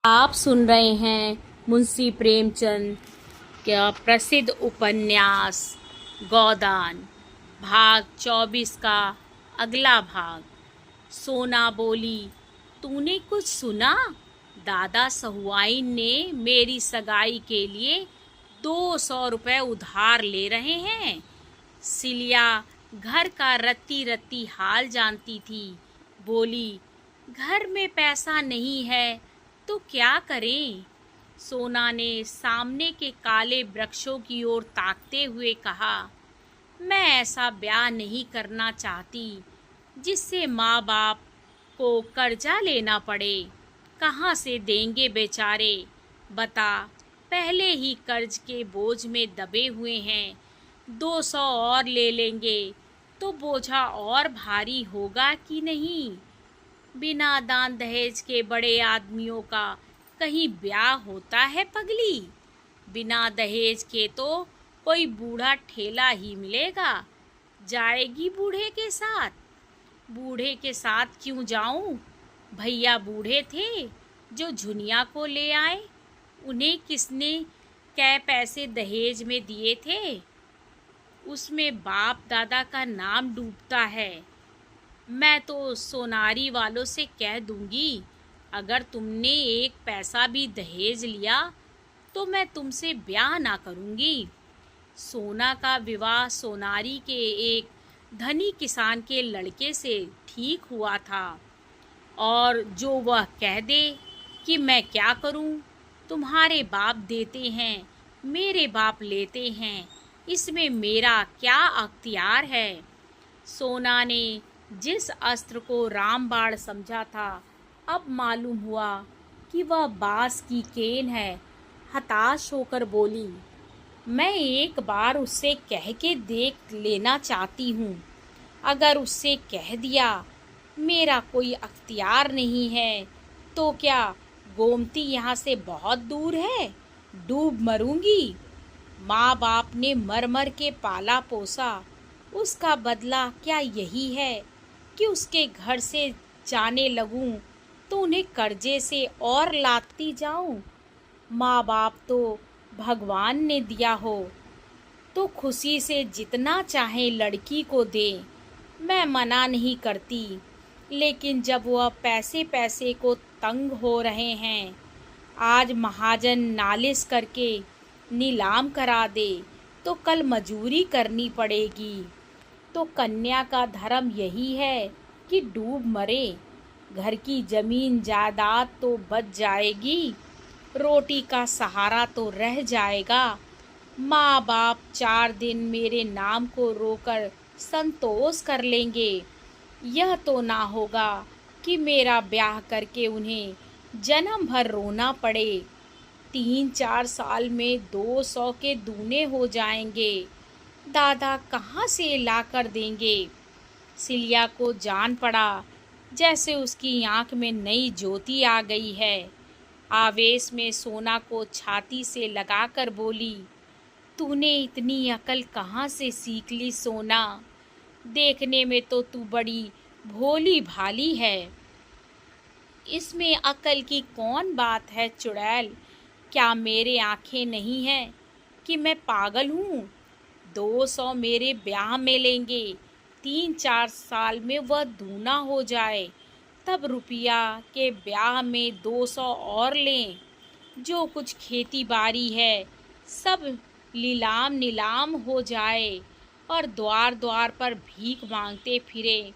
आप सुन रहे हैं मुंशी प्रेमचंद का प्रसिद्ध उपन्यास गोदान भाग 24 का अगला भाग। सोना बोली, तूने कुछ सुना? दादा सहुआइन ने मेरी सगाई के लिए 200 रुपये उधार ले रहे हैं। सिलिया घर का रत्ती रत्ती हाल जानती थी। बोली, घर में पैसा नहीं है तो क्या करें? सोना ने सामने के काले वृक्षों की ओर ताकते हुए कहा, मैं ऐसा ब्याह नहीं करना चाहती जिससे माँ बाप को कर्जा लेना पड़े। कहाँ से देंगे बेचारे? बता, पहले ही कर्ज के बोझ में दबे हुए हैं। 200 और ले लेंगे तो बोझा और भारी होगा कि नहीं? बिना दान दहेज के बड़े आदमियों का कहीं ब्याह होता है पगली? बिना दहेज के तो कोई बूढ़ा ठेला ही मिलेगा। जाएगी बूढ़े के साथ? बूढ़े के साथ क्यों जाऊं? भैया बूढ़े थे जो झुनिया को ले आए। उन्हें किसने कै पैसे दहेज में दिए थे? उसमें बाप दादा का नाम डूबता है। मैं तो सोनारी वालों से कह दूंगी, अगर तुमने एक पैसा भी दहेज लिया तो मैं तुमसे ब्याह ना करूंगी। सोना का विवाह सोनारी के एक धनी किसान के लड़के से ठीक हुआ था, और जो वह कह दे कि मैं क्या करूं, तुम्हारे बाप देते हैं, मेरे बाप लेते हैं, इसमें मेरा क्या अख्तियार है? सोना ने जिस अस्त्र को रामबाण समझा था, अब मालूम हुआ कि वह बांस की केन है। हताश होकर बोली, मैं एक बार उससे कह के देख लेना चाहती हूँ। अगर उससे कह दिया मेरा कोई अख्तियार नहीं है तो क्या गोमती यहाँ से बहुत दूर है? डूब मरूंगी। माँ बाप ने मर मर के पाला पोसा, उसका बदला क्या यही है कि उसके घर से जाने लगूं तो उन्हें कर्जे से और लाती जाऊं? माँ बाप तो भगवान ने दिया हो तो खुशी से जितना चाहे लड़की को दे, मैं मना नहीं करती। लेकिन जब वह पैसे पैसे को तंग हो रहे हैं, आज महाजन नालिश करके नीलाम करा दे तो कल मजूरी करनी पड़ेगी। तो कन्या का धर्म यही है कि डूब मरे। घर की जमीन जायदाद तो बच जाएगी, रोटी का सहारा तो रह जाएगा। माँ बाप 4 दिन मेरे नाम को रोकर संतोष कर लेंगे। यह तो ना होगा कि मेरा ब्याह करके उन्हें जन्म भर रोना पड़े। 3-4 साल में 200 के दूने हो जाएंगे। दादा कहाँ से ला कर देंगे? सिलिया को जान पड़ा जैसे उसकी आंख में नई ज्योति आ गई है। आवेश में सोना को छाती से लगाकर बोली, तूने इतनी अकल कहाँ से सीख ली सोना? देखने में तो तू बड़ी भोली भाली है। इसमें अकल की कौन बात है चुड़ैल? क्या मेरे आंखें नहीं हैं कि मैं पागल हूँ? 200 मेरे ब्याह में लेंगे, 3-4 साल में वह दूना हो जाए, तब रुपया के ब्याह में 200 और लें। जो कुछ खेती बाड़ी है सब लीलाम नीलाम हो जाए और द्वार द्वार पर भीख मांगते फिरे।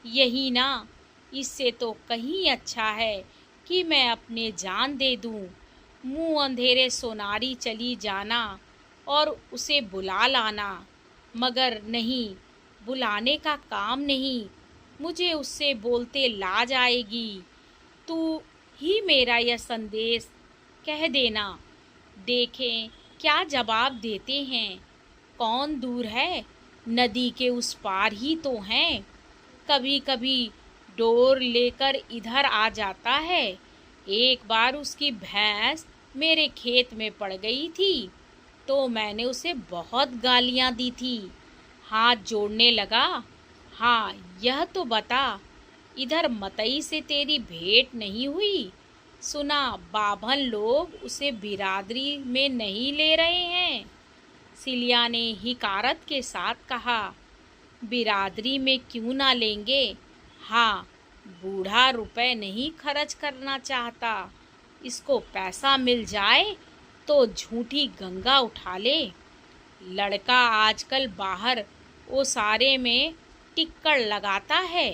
यही ना? इससे तो कहीं अच्छा है कि मैं अपने जान दे दूं। मुंह अंधेरे सोनारी चली जाना और उसे बुला लाना। मगर नहीं, बुलाने का काम नहीं, मुझे उससे बोलते लाज आएगी। तू ही मेरा यह संदेश कह देना, देखें क्या जवाब देते हैं। कौन दूर है? नदी के उस पार ही तो हैं। कभी कभी डोर लेकर इधर आ जाता है। एक बार उसकी भैंस मेरे खेत में पड़ गई थी तो मैंने उसे बहुत गालियां दी थी। हाथ जोड़ने लगा, हाँ यह तो बता, इधर मतई से तेरी भेंट नहीं हुई? सुना बाभन लोग उसे बिरादरी में नहीं ले रहे हैं। सिलिया ने हिकारत के साथ कहा, बिरादरी में क्यों ना लेंगे? हाँ, बूढ़ा रुपए नहीं खर्च करना चाहता। इसको पैसा मिल जाए तो झूठी गंगा उठा ले। लड़का आजकल बाहर वो सारे में टिक्कड़ लगाता है।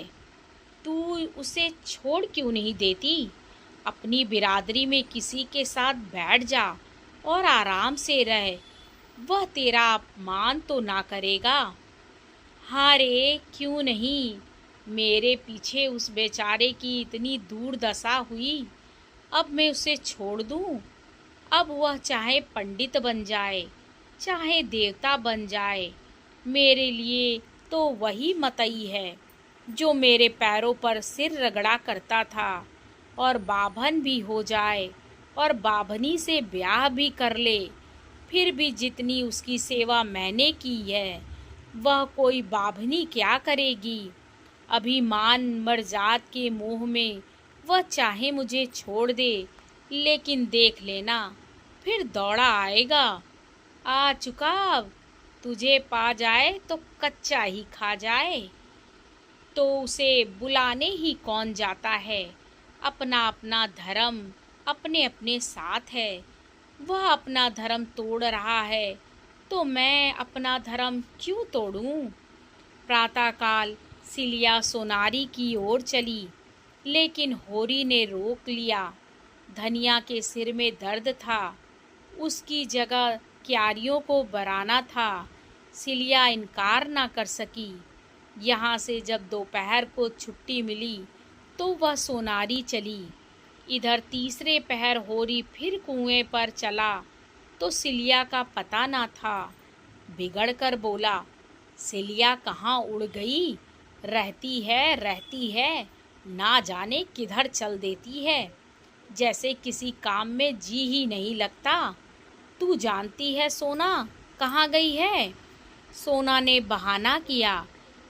तू उसे छोड़ क्यों नहीं देती? अपनी बिरादरी में किसी के साथ बैठ जा और आराम से रह। वह तेरा अपमान तो ना करेगा। हाँ रे, क्यों नहीं। मेरे पीछे उस बेचारे की इतनी दुर्दशा हुई, अब मैं उसे छोड़ दूं? अब वह चाहे पंडित बन जाए, चाहे देवता बन जाए, मेरे लिए तो वही मतई है जो मेरे पैरों पर सिर रगड़ा करता था। और बाभन भी हो जाए और बाभनी से ब्याह भी कर ले, फिर भी जितनी उसकी सेवा मैंने की है, वह कोई बाभनी क्या करेगी? अभिमान मर्जाद के मोह में वह चाहे मुझे छोड़ दे, लेकिन देख लेना फिर दौड़ा आएगा। आ चुका, अब तुझे पा जाए तो कच्चा ही खा जाए। तो उसे बुलाने ही कौन जाता है? अपना अपना धर्म अपने अपने साथ है। वह अपना धर्म तोड़ रहा है तो मैं अपना धर्म क्यों तोड़ूं? प्रातःकाल सिलिया सोनारी की ओर चली, लेकिन होरी ने रोक लिया। धनिया के सिर में दर्द था, उसकी जगह क्यारियों को बराना था। सिलिया इनकार ना कर सकी। यहाँ से जब दोपहर को छुट्टी मिली तो वह सोनारी चली। इधर तीसरे पहर होरी फिर कुएं पर चला तो सिलिया का पता ना था। बिगड़ कर बोला, सिलिया कहाँ उड़ गई? रहती है, ना जाने किधर चल देती है, जैसे किसी काम में जी ही नहीं लगता। तू जानती है सोना कहाँ गई है? सोना ने बहाना किया,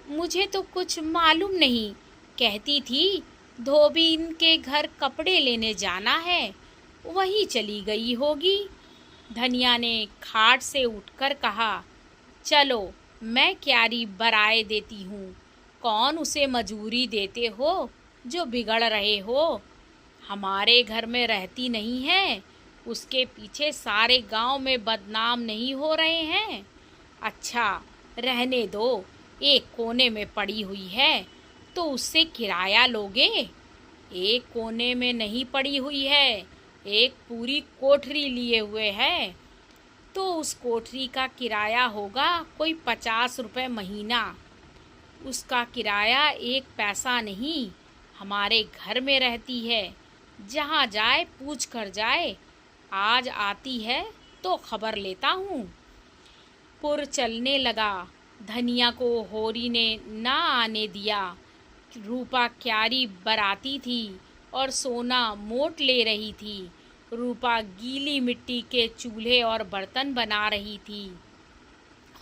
मुझे तो कुछ मालूम नहीं। कहती थी धोबीन के घर कपड़े लेने जाना है, वही चली गई होगी। धनिया ने खाट से उठकर कहा, चलो मैं क्यारी बराए देती हूँ। कौन उसे मजूरी देते हो जो बिगड़ रहे हो? हमारे घर में रहती नहीं है, उसके पीछे सारे गांव में बदनाम नहीं हो रहे हैं। अच्छा रहने दो, एक कोने में पड़ी हुई है तो उससे किराया लोगे? एक कोने में नहीं पड़ी हुई है, एक पूरी कोठरी लिए हुए है, तो उस कोठरी का किराया होगा कोई 50 रुपये महीना। उसका किराया 1 पैसा नहीं। हमारे घर में रहती है, जहाँ जाए पूछ कर जाए। आज आती है तो खबर लेता हूँ। पुर चलने लगा। धनिया को होरी ने ना आने दिया। रूपा क्यारी बराती थी और सोना मोट ले रही थी। रूपा गीली मिट्टी के चूल्हे और बर्तन बना रही थी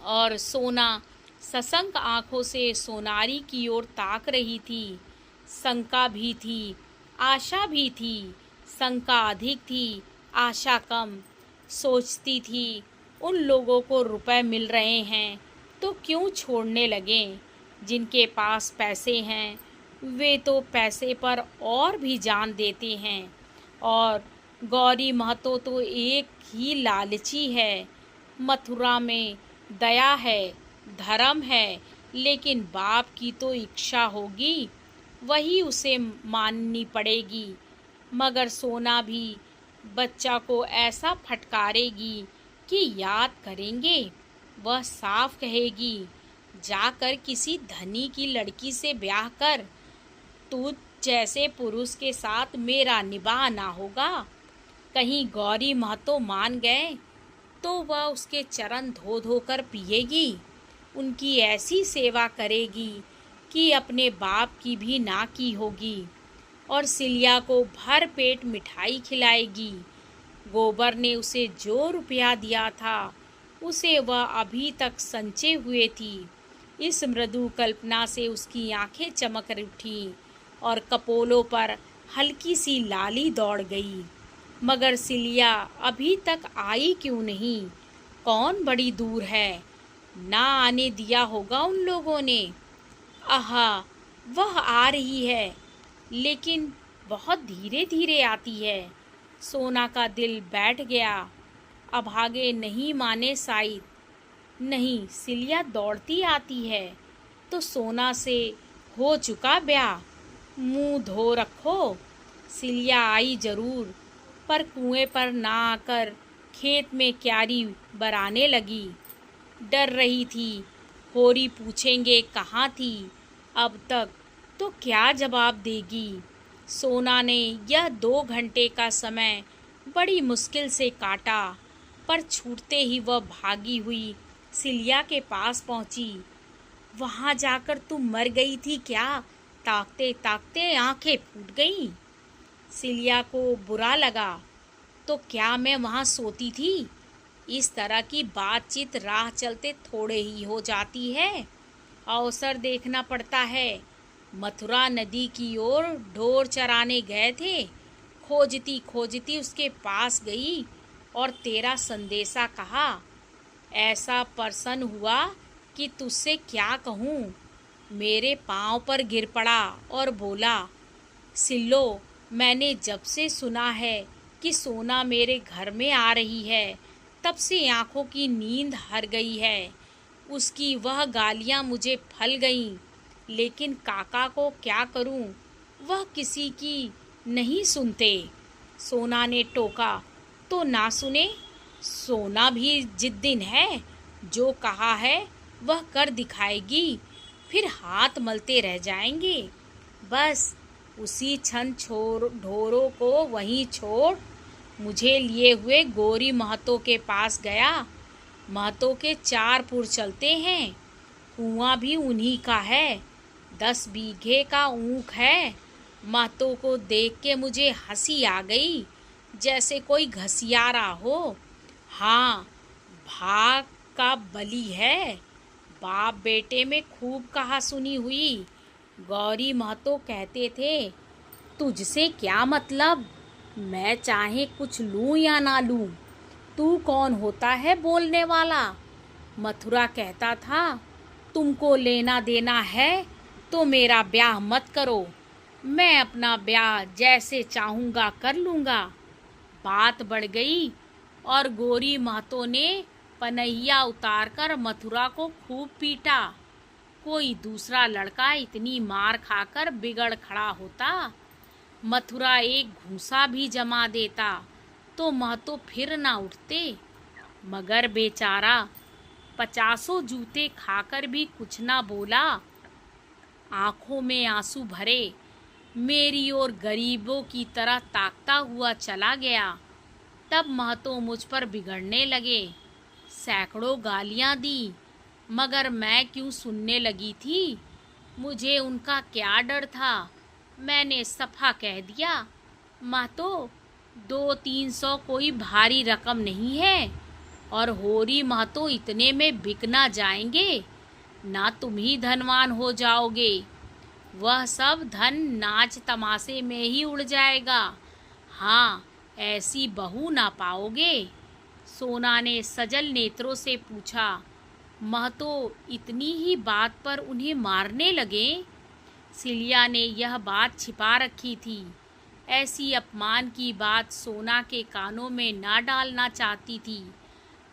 और सोना सशंक आंखों से सोनारी की ओर ताक रही थी। शंका भी थी, आशा भी थी। शंका अधिक थी, आशा कम। सोचती थी, उन लोगों को रुपए मिल रहे हैं तो क्यों छोड़ने लगें? जिनके पास पैसे हैं वे तो पैसे पर और भी जान देते हैं। और गौरी महतो तो एक ही लालची है। मथुरा में दया है, धर्म है, लेकिन बाप की तो इच्छा होगी, वही उसे माननी पड़ेगी। मगर सोना भी बच्चा को ऐसा फटकारेगी कि याद करेंगे। वह साफ कहेगी, जाकर किसी धनी की लड़की से ब्याह कर, तू जैसे पुरुष के साथ मेरा निबाह ना होगा। कहीं गौरी महतो मान गए तो वह उसके चरण धो धो कर पिएगी, उनकी ऐसी सेवा करेगी कि अपने बाप की भी ना की होगी। और सिलिया को भर पेट मिठाई खिलाएगी। गोबर ने उसे जो रुपया दिया था उसे वह अभी तक संचे हुए थी। इस मृदु कल्पना से उसकी आंखें चमक उठीं और कपोलों पर हल्की सी लाली दौड़ गई। मगर सिलिया अभी तक आई क्यों नहीं? कौन बड़ी दूर है? ना आने दिया होगा उन लोगों ने। आहा, वह आ रही है, लेकिन बहुत धीरे धीरे आती है। सोना का दिल बैठ गया। अब आगे नहीं माने शायद। नहीं, सिलिया दौड़ती आती है तो सोना से हो चुका ब्याह। मुंह धो रखो। सिलिया आई जरूर, पर कुएं पर ना आकर खेत में क्यारी बराने लगी। डर रही थी, होरी पूछेंगे कहाँ थी अब तक, तो क्या जवाब देगी। सोना ने यह 2 घंटे का समय बड़ी मुश्किल से काटा, पर छूटते ही वह भागी हुई सिलिया के पास पहुंची। वहां जाकर तुम मर गई थी क्या? ताकते ताकते आंखें फूट गईं। सिलिया को बुरा लगा। तो क्या मैं वहां सोती थी? इस तरह की बातचीत राह चलते थोड़े ही हो जाती है। अवसर देखना पड़ता है। मथुरा नदी की ओर ढोर चराने गए थे। खोजती खोजती उसके पास गई और तेरा संदेशा कहा। ऐसा प्रसन्न हुआ कि तुझसे क्या कहूँ। मेरे पाँव पर गिर पड़ा और बोला, सिल्लो, मैंने जब से सुना है कि सोना मेरे घर में आ रही है, तब से आंखों की नींद हर गई है। उसकी वह गालियाँ मुझे फल गईं, लेकिन काका को क्या करूं? वह किसी की नहीं सुनते। सोना ने टोका। तो ना सुने? सोना भी जिद्दीन है। जो कहा है वह कर दिखाएगी, फिर हाथ मलते रह जाएंगे। बस उसी क्षण ढोरों को वहीं छोड़ मुझे लिए हुए गोरी महतो के पास गया। महतो के 4 पुर चलते हैं। कुआं भी उन्हीं का है। 10 बीघे का ऊख है। महतो को देख के मुझे हंसी आ गई, जैसे कोई घसियारा हो। हाँ, भाग का बली है। बाप बेटे में खूब कहा सुनी हुई। गौरी महतो कहते थे, तुझसे क्या मतलब? मैं चाहे कुछ लूं या ना लूं, तू कौन होता है बोलने वाला? मथुरा कहता था, तुमको लेना देना है तो मेरा ब्याह मत करो। मैं अपना ब्याह जैसे चाहूँगा कर लूँगा। बात बढ़ गई और गोरी महतो ने पनहिया उतारकर मथुरा को खूब पीटा। कोई दूसरा लड़का इतनी मार खाकर बिगड़ खड़ा होता, मथुरा एक घूंसा भी जमा देता, तो महतो फिर ना उठते। मगर बेचारा 50 जूते खाकर भी कुछ ना बोला। आंखों में आंसू भरे मेरी ओर गरीबों की तरह ताकता हुआ चला गया। तब महतो मुझ पर बिगड़ने लगे। सैकड़ों गालियां दी, मगर मैं क्यों सुनने लगी थी? मुझे उनका क्या डर था? मैंने सफा कह दिया, महतो, 200-300 कोई भारी रकम नहीं है, और होरी महतो इतने में बिक ना जाएंगे। ना तुम ही धनवान हो जाओगे, वह सब धन नाच तमाशे में ही उड़ जाएगा। हाँ, ऐसी बहू ना पाओगे। सोना ने सजल नेत्रों से पूछा, महतो इतनी ही बात पर उन्हें मारने लगे? सिलिया ने यह बात छिपा रखी थी। ऐसी अपमान की बात सोना के कानों में ना डालना चाहती थी,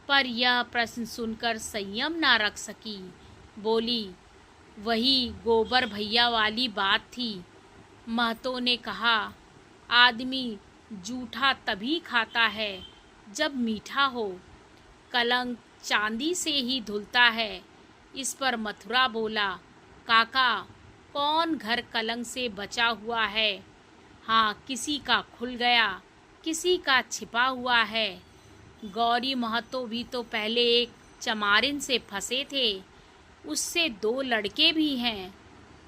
पर यह प्रश्न सुनकर संयम ना रख सकी। बोली, वही गोबर भैया वाली बात थी। महतो ने कहा, आदमी जूठा तभी खाता है जब मीठा हो। कलंक चांदी से ही धुलता है। इस पर मथुरा बोला, काका, कौन घर कलंक से बचा हुआ है? हाँ, किसी का खुल गया, किसी का छिपा हुआ है। गौरी महतो भी तो पहले एक चमारिन से फंसे थे, उससे 2 लड़के भी हैं।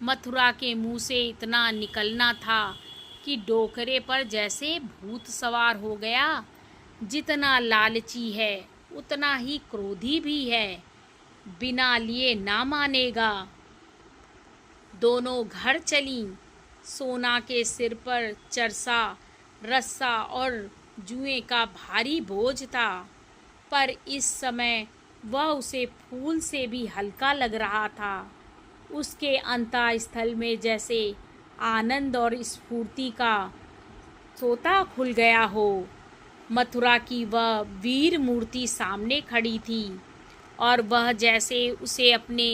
मथुरा के मुंह से इतना निकलना था कि डोकरे पर जैसे भूत सवार हो गया। जितना लालची है उतना ही क्रोधी भी है, बिना लिए ना मानेगा। दोनों घर चलीं। सोना के सिर पर चरसा, रस्सा और जुएं का भारी बोझ था, पर इस समय वह उसे फूल से भी हल्का लग रहा था। उसके अंतःस्थल में जैसे आनंद और स्फूर्ति का सोता खुल गया हो। मथुरा की वह वीर मूर्ति सामने खड़ी थी और वह जैसे उसे अपने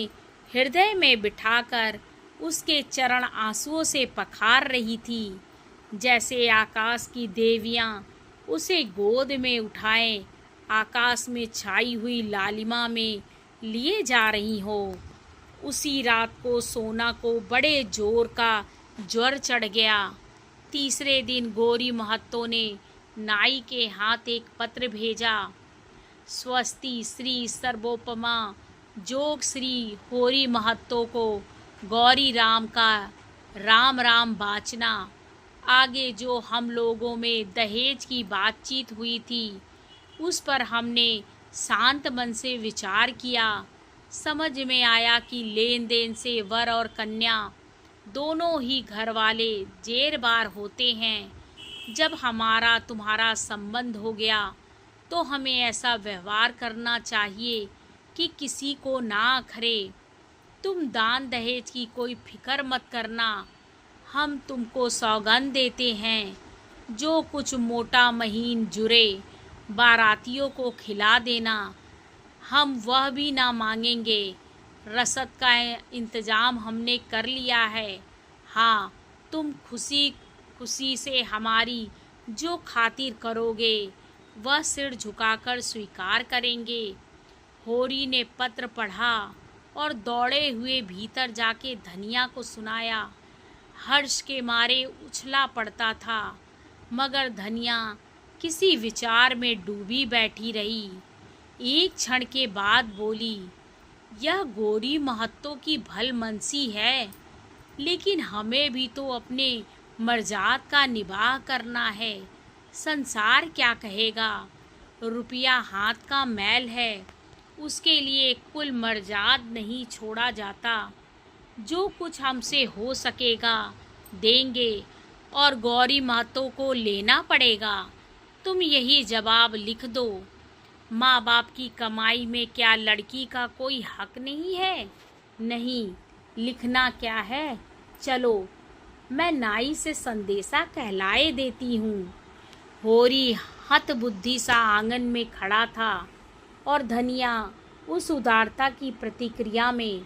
हृदय में बिठाकर उसके चरण आंसुओं से पखार रही थी, जैसे आकाश की देवियां उसे गोद में उठाए आकाश में छाई हुई लालिमा में लिए जा रही हो। उसी रात को सोना को बड़े जोर का ज्वर चढ़ गया। तीसरे दिन गौरी महतो ने नाई के हाथ एक पत्र भेजा। स्वस्ति श्री सर्वोपमा जोग श्री होरी महतो को गौरी राम का राम राम बाचना। आगे जो हम लोगों में दहेज की बातचीत हुई थी उस पर हमने शांत मन से विचार किया। समझ में आया कि लेन देन से वर और कन्या दोनों ही घर वाले जेरबार होते हैं। जब हमारा तुम्हारा संबंध हो गया तो हमें ऐसा व्यवहार करना चाहिए कि किसी को ना अखरे। तुम दान दहेज की कोई फिक्र मत करना। हम तुमको सौगंध देते हैं, जो कुछ मोटा महीन जुरे बारातियों को खिला देना, हम वह भी ना मांगेंगे। रसद का इंतजाम हमने कर लिया है। हाँ, तुम खुशी खुशी से हमारी जो खातिर करोगे वह सिर झुकाकर स्वीकार करेंगे। होरी ने पत्र पढ़ा और दौड़े हुए भीतर जाके धनिया को सुनाया। हर्ष के मारे उछला पड़ता था, मगर धनिया किसी विचार में डूबी बैठी रही। एक क्षण के बाद बोली, यह गौरी महतो की भलमनसी है, लेकिन हमें भी तो अपने मर्जाद का निबाह करना है। संसार क्या कहेगा? रुपया हाथ का मैल है, उसके लिए कुल मर्जाद नहीं छोड़ा जाता। जो कुछ हमसे हो सकेगा देंगे और गौरी महतो को लेना पड़ेगा। तुम यही जवाब लिख दो। माँ बाप की कमाई में क्या लड़की का कोई हक नहीं है? नहीं, लिखना क्या है। चलो, मैं नाई से संदेशा कहलाए देती हूँ। होरी हतबुद्धि सा आंगन में खड़ा था और धनिया उस उदारता की प्रतिक्रिया में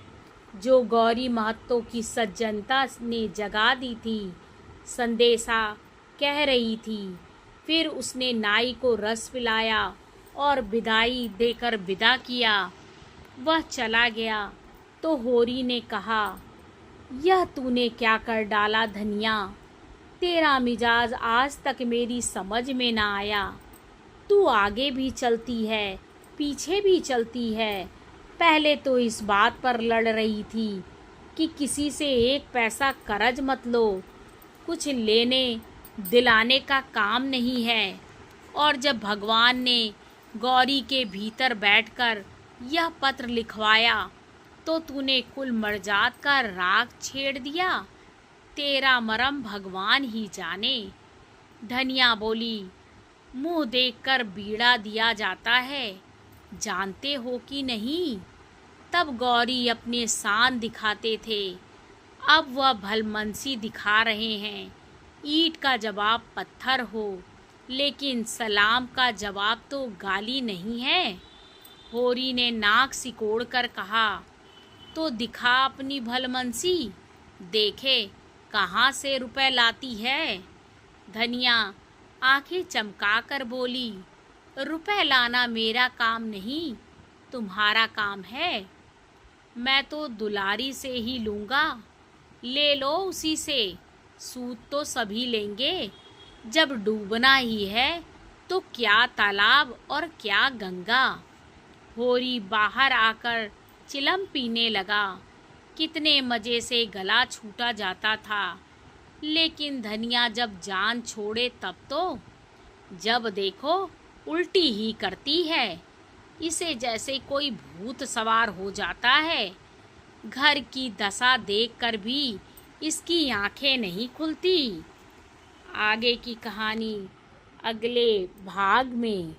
जो गौरी महतो की सज्जनता ने जगा दी थी, संदेशा कह रही थी। फिर उसने नाई को रस पिलाया और विदाई देकर विदा किया। वह चला गया तो होरी ने कहा, यह तूने क्या कर डाला धनिया? तेरा मिजाज आज तक मेरी समझ में ना आया। तू आगे भी चलती है, पीछे भी चलती है। पहले तो इस बात पर लड़ रही थी कि किसी से एक पैसा कर्ज मत लो, कुछ लेने दिलाने का काम नहीं है। और जब भगवान ने गौरी के भीतर बैठकर यह पत्र लिखवाया तो तूने कुल मर्जाद का राग छेड़ दिया। तेरा मरम भगवान ही जाने। धनिया बोली, मुंह देखकर बीड़ा दिया जाता है, जानते हो कि नहीं? तब गौरी अपने शान दिखाते थे, अब वह भलमनसी दिखा रहे हैं। ईंट का जवाब पत्थर हो, लेकिन सलाम का जवाब तो गाली नहीं है। होरी ने नाक सिकोड़ कर कहा, तो दिखा अपनी भलमनसी, देखे कहाँ से रुपए लाती है। धनिया आंखें चमकाकर बोली, रुपए लाना मेरा काम नहीं, तुम्हारा काम है। मैं तो दुलारी से ही लूँगा, ले लो उसी से, सूद तो सभी लेंगे। जब डूबना ही है तो क्या तालाब और क्या गंगा। होरी बाहर आकर चिलम पीने लगा। कितने मज़े से गला छूटा जाता था, लेकिन धनिया जब जान छोड़े तब तो, जब देखो उल्टी ही करती है। इसे जैसे कोई भूत सवार हो जाता है। घर की दशा देखकर भी इसकी आंखें नहीं खुलती। आगे की कहानी अगले भाग में।